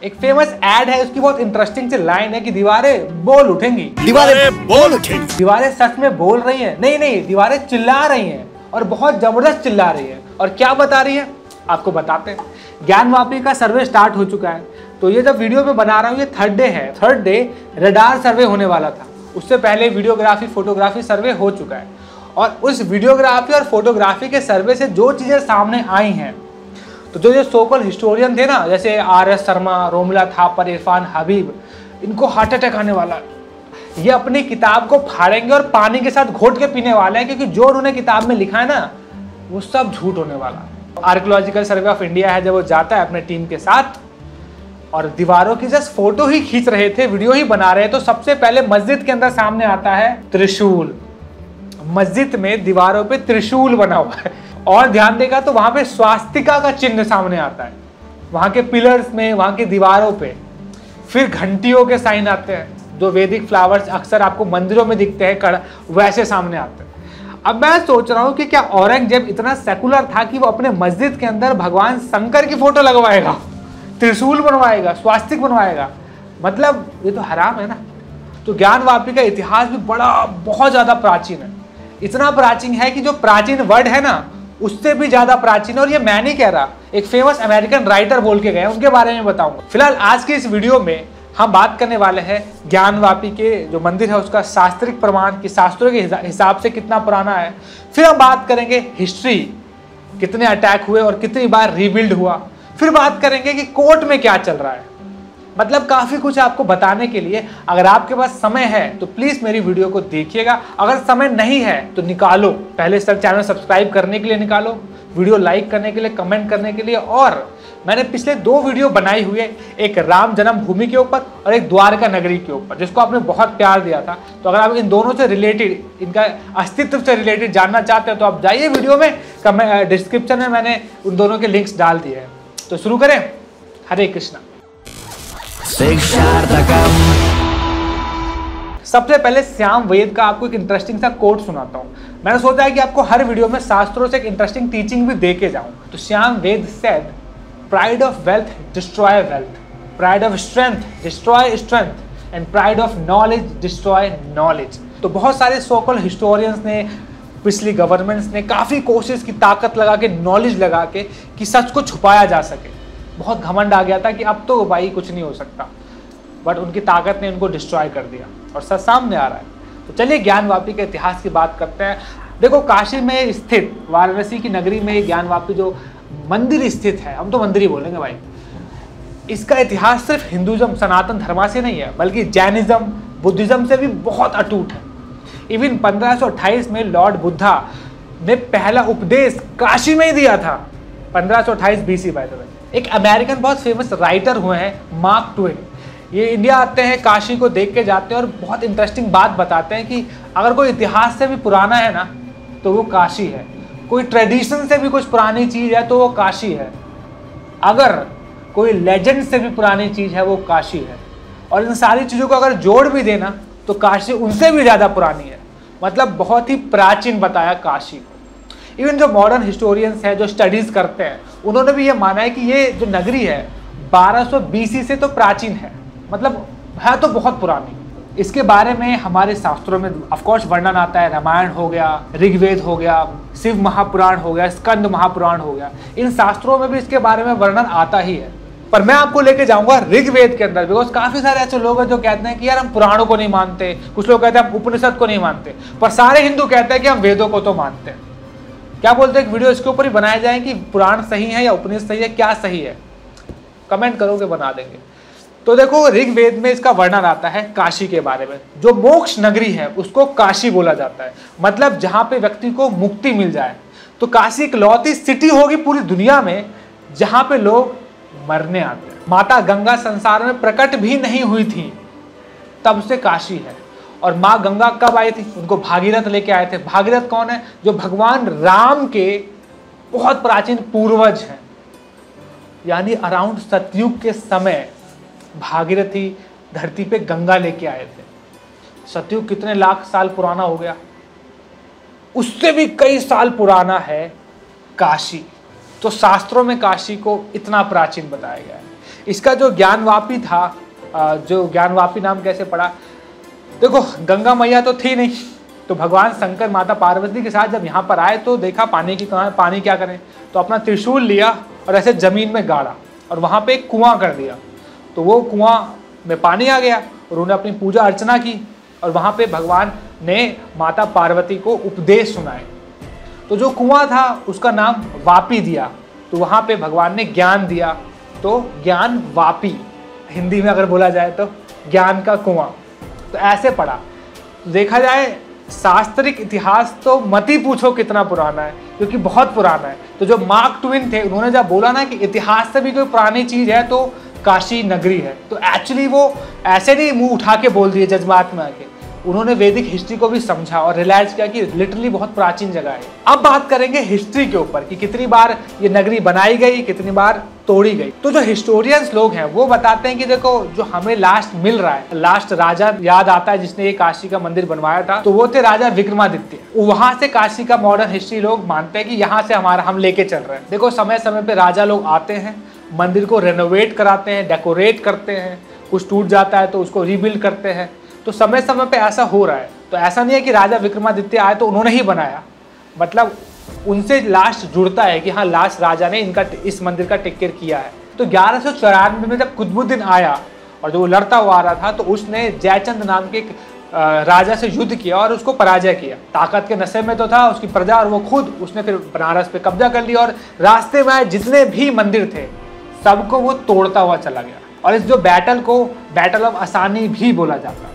एक famous add है, उसकी बहुत इंटरेस्टिंग सी लाइन है कि दीवारें बोल उठेंगी, दीवारें बोल उठेंगी। दीवारें सच में बोल रही हैं? नहीं, दीवारें चिल्ला रही हैं और बहुत जबरदस्त चिल्ला रही है। और क्या बता रही है आपको बताते हैं। ज्ञानवापी का सर्वे स्टार्ट हो चुका है, तो ये जब वीडियो में बना रहा हूँ ये थर्ड डे है। थर्ड डे रडार सर्वे होने वाला था, उससे पहले वीडियोग्राफी फोटोग्राफी सर्वे हो चुका है। और उस वीडियोग्राफी और फोटोग्राफी के सर्वे से जो चीज़ें सामने आई हैं, तो जो ये सोकल हिस्टोरियन थे ना, जैसे RS शर्मा, रोमिला थापर, इरफान हबीब, इनको हार्ट अटैक आने वाला है। ये अपनी किताब को फाड़ेंगे और पानी के साथ घोट के पीने वाले हैं, क्योंकि जो उन्होंने किताब में लिखा है ना वो सब झूठ होने वाला है। आर्कियोलॉजिकल सर्वे ऑफ इंडिया है, जब वो जाता है अपने टीम के साथ और दीवारों की जस्ट फोटो ही खींच रहे थे, वीडियो ही बना रहे, तो सबसे पहले मस्जिद के अंदर सामने आता है त्रिशूल। मस्जिद में दीवारों पे त्रिशूल बना हुआ है और ध्यान देगा तो वहां पे स्वास्तिका का चिन्ह सामने आता है, वहां के पिलर्स में, वहां की दीवारों पे। फिर घंटियों के साइन आते हैं, जो वैदिक फ्लावर्स अक्सर आपको मंदिरों में दिखते हैं, वैसे सामने आते हैं। अब मैं सोच रहा हूं कि क्या औरंगजेब इतना सेकुलर था कि वो अपने मस्जिद के अंदर भगवान शंकर की फोटो लगवाएगा, त्रिशूल बनवाएगा, स्वास्तिक बनवाएगा? मतलब ये तो हराम है ना। तो ज्ञानवापी का इतिहास भी बहुत ज्यादा प्राचीन है। इतना प्राचीन है कि जो प्राचीन वर्ड है ना उससे भी ज्यादा प्राचीन। और ये मैं नहीं कह रहा, एक फेमस अमेरिकन राइटर बोल के गए, उनके बारे में बताऊंगा। फिलहाल आज की इस वीडियो में हम बात करने वाले हैं ज्ञानवापी के जो मंदिर है उसका शास्त्रिक प्रमाण, कि शास्त्रों के हिसाब से कितना पुराना है। फिर हम बात करेंगे हिस्ट्री, कितने अटैक हुए और कितनी बार रीबिल्ड हुआ। फिर बात करेंगे कि कोर्ट में क्या चल रहा है। मतलब काफी कुछ आपको बताने के लिए। अगर आपके पास समय है तो प्लीज मेरी वीडियो को देखिएगा, अगर समय नहीं है तो निकालो, पहले चैनल सब्सक्राइब करने के लिए निकालो, वीडियो लाइक करने के लिए, कमेंट करने के लिए। और मैंने पिछले 2 वीडियो बनाई हुई है, एक राम जन्मभूमि के ऊपर और एक द्वारका नगरी के ऊपर, जिसको आपने बहुत प्यार दिया था। तो अगर आप इन दोनों से रिलेटेड, इनका अस्तित्व से रिलेटेड जानना चाहते हैं तो आप जाइए वीडियो में, डिस्क्रिप्शन में मैंने उन दोनों के लिंक्स डाल दिए हैं। तो शुरू करें। हरे कृष्णा। सबसे पहले श्याम वेद का आपको एक इंटरेस्टिंग सा कोट सुनाता हूं। मैंने सोचा है कि आपको हर वीडियो में शास्त्रों से एक इंटरेस्टिंग टीचिंग भी दे के जाऊं। तो Shyam Ved said, pride of wealth destroy wealth, pride of strength destroy strength and pride of knowledge destroy knowledge. तो बहुत सारे सोकल हिस्टोरियंस ने, पिछली गवर्नमेंट्स ने काफी कोशिश की, ताकत लगा के, नॉलेज लगा के, कि सच को छुपाया जा सके। बहुत घमंड आ गया था कि अब तो भाई कुछ नहीं हो सकता, बट उनकी ताकत ने उनको डिस्ट्रॉय कर दिया और सच सामने आ रहा है। तो चलिए ज्ञानवापी के इतिहास की बात करते हैं। देखो, काशी में स्थित, वाराणसी की नगरी में ज्ञानवापी जो मंदिर स्थित है, हम तो मंदिर ही बोलेंगे भाई, इसका इतिहास सिर्फ हिंदुज्म, सनातन धर्म से नहीं है, बल्कि जैनिज्म, बुद्धिज्म से भी बहुत अटूट है। इवन 1528 में लॉर्ड बुद्धा ने पहला उपदेश काशी में ही दिया था, 1528 BC। बाय द वे, एक अमेरिकन बहुत फेमस राइटर हुए हैं मार्क ट्वेन, ये इंडिया आते हैं, काशी को देख के जाते हैं और बहुत इंटरेस्टिंग बात बताते हैं कि अगर कोई इतिहास से भी पुराना है ना तो वो काशी है, कोई ट्रेडिशन से भी कुछ पुरानी चीज़ है तो वो काशी है, अगर कोई लेजेंड से भी पुरानी चीज़ है वो काशी है। और इन सारी चीज़ों को अगर जोड़ भी देना तो काशी उनसे भी ज़्यादा पुरानी है। मतलब बहुत ही प्राचीन बताया काशी को। इवन जो मॉडर्न हिस्टोरियंस हैं, जो स्टडीज़ करते हैं, उन्होंने भी ये माना है कि ये जो नगरी है 1200 BC से तो प्राचीन है, मतलब है तो बहुत पुरानी। इसके बारे में हमारे शास्त्रों में ऑफकोर्स वर्णन आता है, रामायण हो गया, ऋग्वेद हो गया, शिव महापुराण हो गया, स्कंद महापुराण हो गया, इन शास्त्रों में भी इसके बारे में वर्णन आता ही है। पर मैं आपको लेके जाऊंगा ऋग्वेद के अंदर, बिकॉज काफी सारे ऐसे लोग हैं जो कहते हैं कि यार हम पुराणों को नहीं मानते, कुछ लोग कहते हैं हम उपनिषद को नहीं मानते, पर सारे हिंदू कहते हैं कि हम वेदों को तो मानते हैं। क्या बोलते हैं, एक वीडियो इसके ऊपर ही बनाया जाए कि पुराण सही है या उपनिषद सही है, क्या सही है, कमेंट करोगे, बना देंगे। तो देखो, ऋग्वेद में इसका वर्णन आता है काशी के बारे में। जो मोक्ष नगरी है उसको काशी बोला जाता है, मतलब जहां पे व्यक्ति को मुक्ति मिल जाए। तो काशी इकलौती सिटी होगी पूरी दुनिया में जहां पे लोग मरने आते हैं। माता गंगा संसार में प्रकट भी नहीं हुई थी तब से काशी है। और माँ गंगा कब आई थी, उनको भागीरथ लेके आए थे। भागीरथ कौन है, जो भगवान राम के बहुत प्राचीन पूर्वज हैं, यानी अराउंड सतयुग के समय भागीरथी धरती पे गंगा लेके आए थे। सतयुग कितने लाख साल पुराना हो गया, उससे भी कई साल पुराना है काशी। तो शास्त्रों में काशी को इतना प्राचीन बताया गया है। इसका जो ज्ञानवापी था, जो ज्ञानवापी नाम कैसे पड़ा, देखो गंगा मैया तो थी नहीं, तो भगवान शंकर माता पार्वती के साथ जब यहाँ पर आए तो देखा पानी की कहाँ, पानी क्या करें, तो अपना त्रिशूल लिया और ऐसे जमीन में गाड़ा और वहाँ पे एक कुआं कर दिया, तो वो कुआं में पानी आ गया और उन्होंने अपनी पूजा अर्चना की और वहाँ पे भगवान ने माता पार्वती को उपदेश सुनाए। तो जो कुआं था उसका नाम वापी दिया, तो वहाँ पे भगवान ने ज्ञान दिया, तो ज्ञान वापी, हिंदी में अगर बोला जाए तो ज्ञान का कुआं। तो ऐसे पढ़ा। देखा जाए शास्त्रिक इतिहास तो मत ही पूछो कितना पुराना है, क्योंकि बहुत पुराना है। तो जो मार्क ट्विन थे उन्होंने जब बोला ना कि इतिहास से भी कोई पुरानी चीज है तो काशी नगरी है, तो एक्चुअली वो ऐसे नहीं मुंह उठा के बोल दिए जज्बात में आके, उन्होंने वैदिक हिस्ट्री को भी समझा और रियलाइज किया कि लिटरली बहुत प्राचीन जगह है। अब बात करेंगे हिस्ट्री के ऊपर कि कितनी बार ये नगरी बनाई गई, कितनी बार तोड़ी गई। तो जो हिस्टोरियंस लोग हैं वो बताते हैं कि देखो जो हमें लास्ट मिल रहा है, लास्ट राजा याद आता है जिसने ये काशी का मंदिर बनवाया था, तो वो थे राजा विक्रमादित्य। वहां से काशी का मॉडर्न हिस्ट्री लोग मानते हैं कि यहाँ से हमारा हम लेके चल रहे हैं। देखो समय समय पे राजा लोग आते हैं, मंदिर को रेनोवेट कराते हैं, डेकोरेट करते हैं, कुछ टूट जाता है तो उसको रीबिल्ड करते हैं, तो समय समय पे ऐसा हो रहा है। तो ऐसा नहीं है कि राजा विक्रमादित्य आए तो उन्होंने ही बनाया, मतलब उनसे लास्ट जुड़ता है कि हाँ लास्ट राजा ने इनका इस मंदिर का टेक केयर किया है। तो 1194 में जब कुतुबुद्दीन आया और जो लड़ता हुआ आ रहा था, तो उसने जयचंद नाम के एक राजा से युद्ध किया और उसको पराजय किया। ताकत के नशे में तो था उसकी प्रजा और वो खुद, उसने फिर बनारस पे कब्जा कर लिया और रास्ते में जितने भी मंदिर थे सबको वो तोड़ता हुआ चला गया। और इस जो बैटल को बैटल ऑफ आसानी भी बोला जाता है।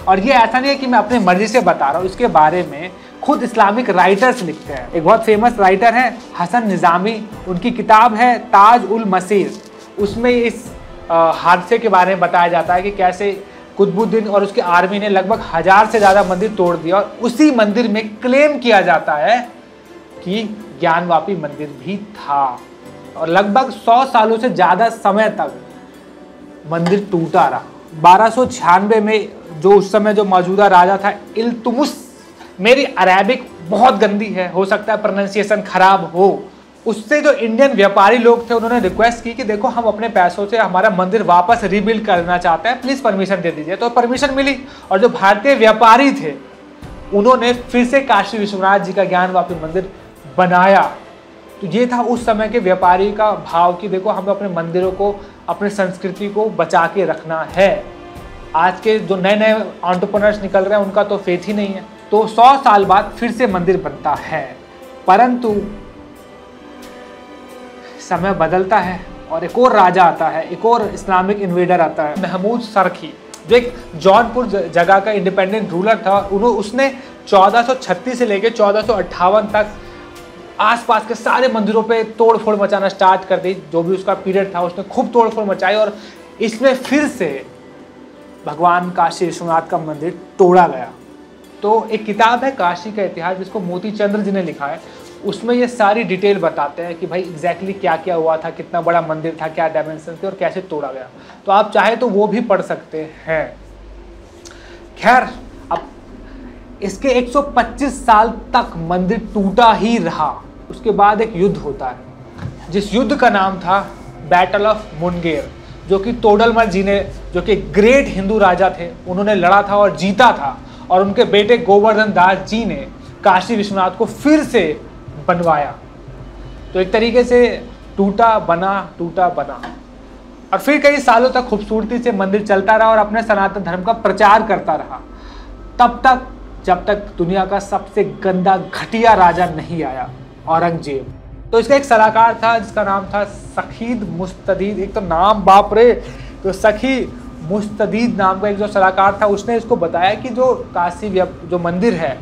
और ये ऐसा नहीं है कि मैं अपनी मर्जी से बता रहा हूँ, इसके बारे में खुद इस्लामिक राइटर्स लिखते हैं। एक बहुत फेमस राइटर है हसन निज़ामी, उनकी किताब है ताज उल मसीर, उसमें इस हादसे के बारे में बताया जाता है कि कैसे कुतुबुद्दीन और उसकी आर्मी ने लगभग 1000 से ज़्यादा मंदिर तोड़ दिया और उसी मंदिर में क्लेम किया जाता है कि ज्ञानवापी मंदिर भी था और लगभग 100 सालों से ज़्यादा समय तक मंदिर टूटा रहा। 1296 में जो उस समय जो मौजूदा राजा था इल्तुतमिश, मेरी अरेबिक बहुत गंदी है, हो सकता है प्रोनाउंसिएशन खराब हो, उससे जो इंडियन व्यापारी लोग थे उन्होंने रिक्वेस्ट की कि देखो हम अपने पैसों से हमारा मंदिर वापस रीबिल्ड करना चाहते हैं, प्लीज़ परमिशन दे दीजिए। तो परमिशन मिली और जो भारतीय व्यापारी थे उन्होंने फिर से काशी विश्वनाथ जी का ज्ञानवापी मंदिर बनाया। तो ये था उस समय के व्यापारी का भाव कि देखो हमें अपने मंदिरों को, अपनी संस्कृति को बचा के रखना है। आज के जो नए नए एंटरप्रेन्योर्स निकल रहे हैं उनका तो फेथ ही नहीं है। तो 100 साल बाद फिर से मंदिर बनता है, परंतु समय बदलता है और एक और राजा आता है, एक और इस्लामिक इन्वेडर आता है, महमूद सरखी, जो एक जौनपुर जगह का इंडिपेंडेंट रूलर था। उसने 1436 से लेकर 1458 तक आसपास के सारे मंदिरों पे तोड़ फोड़ मचाना स्टार्ट कर दी। जो भी उसका पीरियड था उसने खूब तोड़ फोड़ मचाई और इसमें फिर से भगवान काशी विश्वनाथ का मंदिर तोड़ा गया। तो एक किताब है काशी का इतिहास जिसको मोती चंद्र जी ने लिखा है, उसमें ये सारी डिटेल बताते हैं कि भाई एग्जैक्टली क्या क्या हुआ था, कितना बड़ा मंदिर था, क्या डायमेंशन थे और कैसे तोड़ा गया। तो आप चाहे तो वो भी पढ़ सकते हैं। खैर, अब इसके 125 साल तक मंदिर टूटा ही रहा। उसके बाद एक युद्ध होता है जिस युद्ध का नाम था बैटल ऑफ मुंगेर, जो कि तोडलमल जी ने, जो कि ग्रेट हिंदू राजा थे, उन्होंने लड़ा था और जीता था और उनके बेटे गोवर्धन दास जी ने काशी विश्वनाथ को फिर से बनवाया। तो एक तरीके से टूटा बना और फिर कई सालों तक खूबसूरती से मंदिर चलता रहा और अपने सनातन धर्म का प्रचार करता रहा, तब तक जब तक दुनिया का सबसे गंदा घटिया राजा नहीं आया, औरंगजेब। तो इसका एक सलाहकार था जिसका नाम था सखीद मुस्तदीद, एक तो नाम बाप रे, तो सखी मुस्तदीद नाम का एक जो सलाहकार था उसने इसको बताया कि जो काशी जो मंदिर है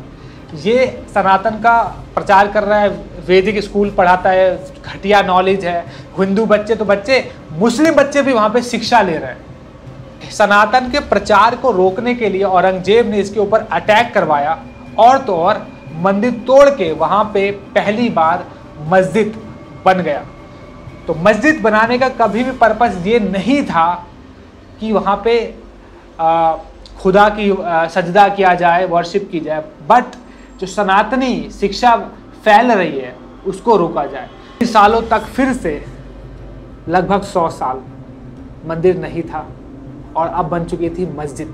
ये सनातन का प्रचार कर रहा है, वैदिक स्कूल पढ़ाता है, घटिया नॉलेज है, हिंदू बच्चे तो बच्चे, मुस्लिम बच्चे भी वहाँ पे शिक्षा ले रहे हैं। सनातन के प्रचार को रोकने के लिए औरंगजेब ने इसके ऊपर अटैक करवाया और तो और मंदिर तोड़ के वहाँ पे पहली बार मस्जिद बन गया। तो मस्जिद बनाने का कभी भी पर्पस ये नहीं था कि वहाँ पे खुदा की सजदा किया जाए, वर्शिप की जाए, बट जो सनातनी शिक्षा फैल रही है उसको रोका जाए। सालों तक फिर से लगभग 100 साल मंदिर नहीं था और अब बन चुकी थी मस्जिद।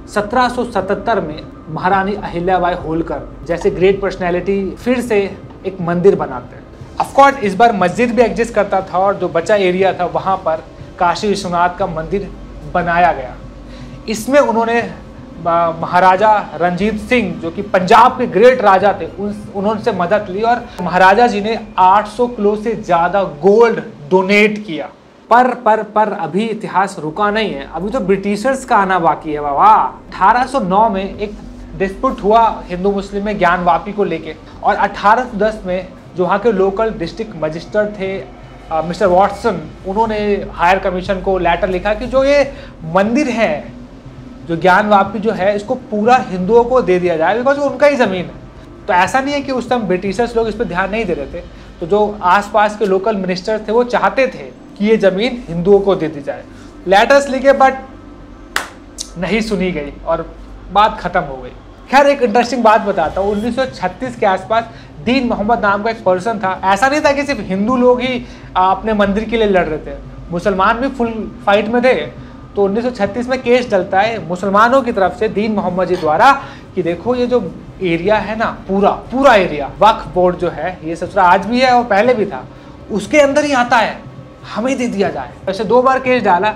1777 में महारानी अहिल्याबाई होलकर जैसे ग्रेट पर्सनैलिटी फिर से एक मंदिर बनाते हैं। ऑफकोर्स इस बार मस्जिद भी एग्जिस्ट करता था और जो बचा एरिया था वहाँ पर काशी विश्वनाथ का मंदिर बनाया गया। इसमें उन्होंने महाराजा रंजीत सिंह जो कि पंजाब के ग्रेट राजा थे उन्होंने मदद ली और महाराजा जी ने 800 किलो से ज़्यादा गोल्ड डोनेट किया। पर अभी इतिहास रुका नहीं है, अभी तो ब्रिटिशर्स का आना बाकी है बाबा। 1809 में एक डिस्प्यूट हुआ हिंदू मुस्लिम में ज्ञानवापी को लेके और 1810 में जो वहाँ के लोकल डिस्ट्रिक्ट मजिस्ट्रेट थे मिस्टर वॉटसन, उन्होंने हायर कमीशन को लेटर लिखा कि जो ये मंदिर है, जो ज्ञानवापी जो है, इसको पूरा हिंदुओं को दे दिया जाए बिकॉज वो उनका ही ज़मीन है। तो ऐसा नहीं है कि उस टाइम ब्रिटिशर्स लोग इस पर ध्यान नहीं दे रहे थे, तो जो आसपास के लोकल मिनिस्टर थे वो चाहते थे कि ये ज़मीन हिंदुओं को दे दी जाए। लेटर्स लिखे बट नहीं सुनी गई और बात ख़त्म हो गई। खैर एक इंटरेस्टिंग बात बताता हूँ, 1936 के आसपास दीन मोहम्मद नाम का एक पर्सन था। ऐसा नहीं था कि सिर्फ हिंदू लोग ही अपने मंदिर के लिए लड़ रहे थे, मुसलमान भी फुल फाइट में थे। तो 1936 में केस डलता है मुसलमानों की तरफ से दीन मोहम्मद जी द्वारा कि देखो ये जो एरिया है ना, पूरा एरिया वक्फ बोर्ड जो है, ये सचरा आज भी है और पहले भी था, उसके अंदर ही आता है, हमें दे दिया जाए। वैसे 2 बार केस डाला,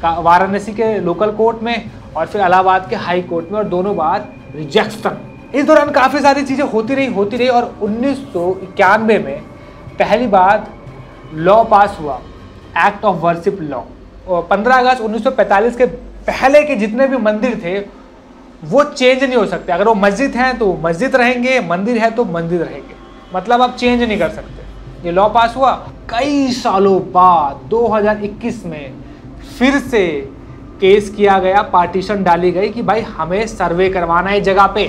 वाराणसी के लोकल कोर्ट में और फिर इलाहाबाद के हाई कोर्ट में, और दोनों बार रिजेक्शन। इस दौरान काफ़ी सारी चीज़ें होती रही और 1991 में पहली बार लॉ पास हुआ, एक्ट ऑफ वर्शिप लॉ। और 15 अगस्त 1945 के पहले के जितने भी मंदिर थे वो चेंज नहीं हो सकते। अगर वो मस्जिद हैं तो मस्जिद रहेंगे, मंदिर है तो मंदिर रहेंगे, मतलब आप चेंज नहीं कर सकते। ये लॉ पास हुआ। कई सालों बाद 2021 में फिर से केस किया गया, पार्टीशन डाली गई कि भाई हमें सर्वे करवाना है जगह पे।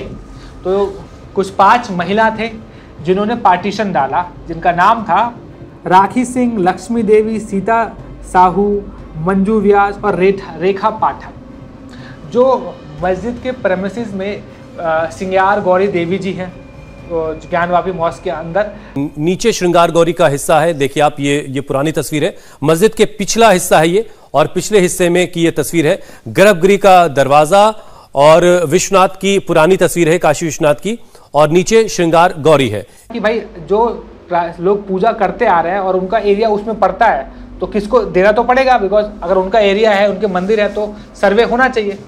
तो कुछ 5 महिला थे जिन्होंने पार्टीशन डाला, जिनका नाम था राखी सिंह, लक्ष्मी देवी, सीता साहू, मंजू व्यास और रेखा पाठक। जो मस्जिद के प्रेमिसेस में सिंगार गौरी देवी जी हैं ज्ञानवापी मॉस्क के अंदर। नीचे श्रृंगार गौरी का हिस्सा है, देखिए आप, ये पुरानी तस्वीर है। मस्जिद के पिछला हिस्सा है ये, और पिछले हिस्से में की ये तस्वीर है गर्भगृह का दरवाजा, और विश्वनाथ की पुरानी तस्वीर है, काशी विश्वनाथ की, और नीचे श्रृंगार गौरी है। कि भाई जो लोग पूजा करते आ रहे हैं और उनका एरिया उसमें पड़ता है तो किसको देना तो पड़ेगा, बिकॉज अगर उनका एरिया है, उनके मंदिर है तो सर्वे होना चाहिए।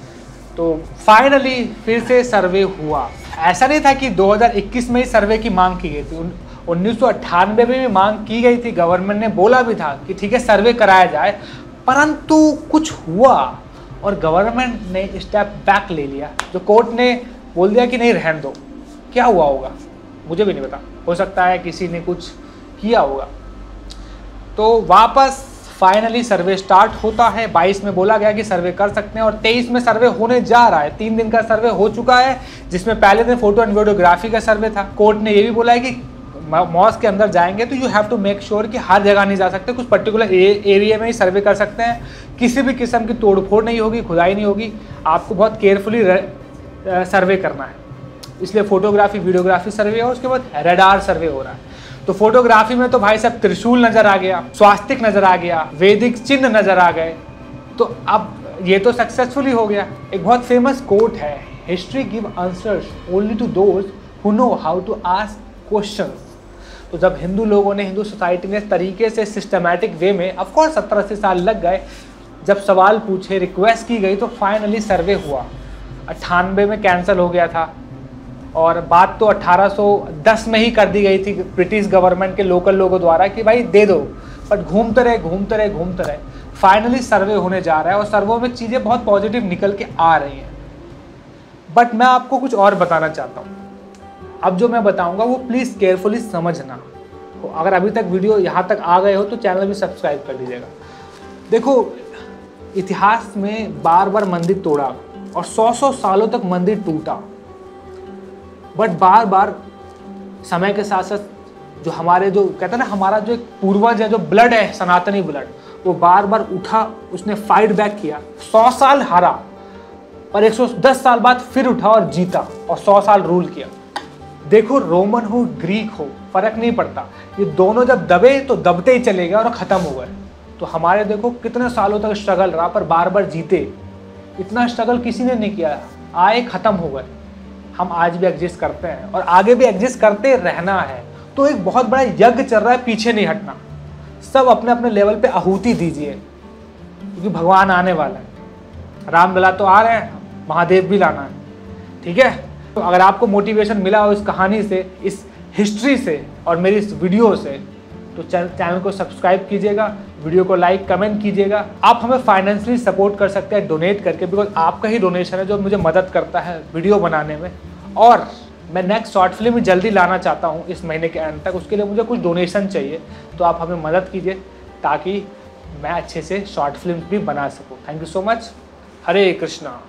तो फाइनली फिर से सर्वे हुआ। ऐसा नहीं था कि 2021 में ही सर्वे की मांग की गई थी, 1998 में भी मांग की गई थी। गवर्नमेंट ने बोला भी था कि ठीक है सर्वे कराया जाए, परंतु कुछ हुआ और गवर्नमेंट ने स्टेप बैक ले लिया। जो कोर्ट ने बोल दिया कि नहीं रहने दो। क्या हुआ होगा मुझे भी नहीं पता, हो सकता है किसी ने कुछ किया होगा। तो वापस फाइनली सर्वे स्टार्ट होता है। 22 में बोला गया कि सर्वे कर सकते हैं और 23 में सर्वे होने जा रहा है। 3 दिन का सर्वे हो चुका है, जिसमें पहले दिन फोटो एंड वीडियोग्राफी का सर्वे था। कोर्ट ने ये भी बोला है कि मॉस्क के अंदर जाएंगे तो you have to make sure कि हर जगह नहीं जा सकते, कुछ पर्टिकुलर एरिया में ही सर्वे कर सकते हैं। किसी भी किस्म की तोड़फोड़ नहीं होगी, खुदाई नहीं होगी, आपको बहुत केयरफुली सर्वे करना है। इसलिए फोटोग्राफी वीडियोग्राफी सर्वे और उसके बाद रेडार सर्वे हो रहा है। तो फोटोग्राफी में तो भाई साहब त्रिशूल नजर आ गया, स्वास्तिक नजर आ गया, वैदिक चिन्ह नजर आ गए। तो अब ये तो सक्सेसफुली हो गया। एक बहुत फेमस कोट है, history give answers only to those who know how to ask questions. तो जब हिंदू लोगों ने, हिंदू सोसाइटी ने तरीके से सिस्टमैटिक वे में, ऑफकोर्स 70-80 साल लग गए, जब सवाल पूछे, रिक्वेस्ट की गई, तो फाइनली सर्वे हुआ। 98 में कैंसिल हो गया था और बात तो 1810 में ही कर दी गई थी ब्रिटिश गवर्नमेंट के लोकल लोगों द्वारा कि भाई दे दो, बट घूमते रहे। फाइनली सर्वे होने जा रहा है और सर्वे में चीज़ें बहुत पॉजिटिव निकल के आ रही हैं। बट मैं आपको कुछ और बताना चाहता हूँ। अब जो मैं बताऊँगा वो प्लीज़ केयरफुली समझना। तो अगर अभी तक वीडियो यहाँ तक आ गए हो तो चैनल भी सब्सक्राइब कर लीजिएगा। देखो, इतिहास में बार बार मंदिर तोड़ा और 100 सालों तक मंदिर टूटा, बट बार बार समय के साथ साथ जो हमारे, जो कहते हैं ना, हमारा जो एक पूर्वज है, जो ब्लड है, सनातनी ब्लड, वो बार बार उठा, उसने फाइट बैक किया। 100 साल हारा पर 110 साल बाद फिर उठा और जीता और 100 साल रूल किया। देखो, रोमन हो ग्रीक हो फर्क नहीं पड़ता, ये दोनों जब दबे तो दबते ही चले गए और ख़त्म हो गए। तो हमारे देखो कितने सालों तक स्ट्रगल रहा पर बार बार जीते। इतना स्ट्रगल किसी ने नहीं किया, आए ख़त्म हो गए। हम आज भी एग्जिस्ट करते हैं और आगे भी एग्जिस्ट करते रहना है। तो एक बहुत बड़ा यज्ञ चल रहा है, पीछे नहीं हटना। सब अपने अपने लेवल पे आहुति दीजिए, क्योंकि भगवान आने वाला है। रामलला तो आ रहे हैं, महादेव भी लाना है, ठीक है। तो अगर आपको मोटिवेशन मिला हो इस कहानी से, इस हिस्ट्री से और मेरी इस वीडियो से, तो चैनल को सब्सक्राइब कीजिएगा, वीडियो को लाइक कमेंट कीजिएगा। आप हमें फाइनेंशियली सपोर्ट कर सकते हैं डोनेट करके, बिकॉज आपका ही डोनेशन है जो मुझे मदद करता है वीडियो बनाने में। और मैं नेक्स्ट शॉर्ट फिल्म जल्दी लाना चाहता हूँ इस महीने के एंड तक, उसके लिए मुझे कुछ डोनेशन चाहिए। तो आप हमें मदद कीजिए ताकि मैं अच्छे से शॉर्ट फिल्म भी बना सकूँ। Thank you so much. Hare Krishna.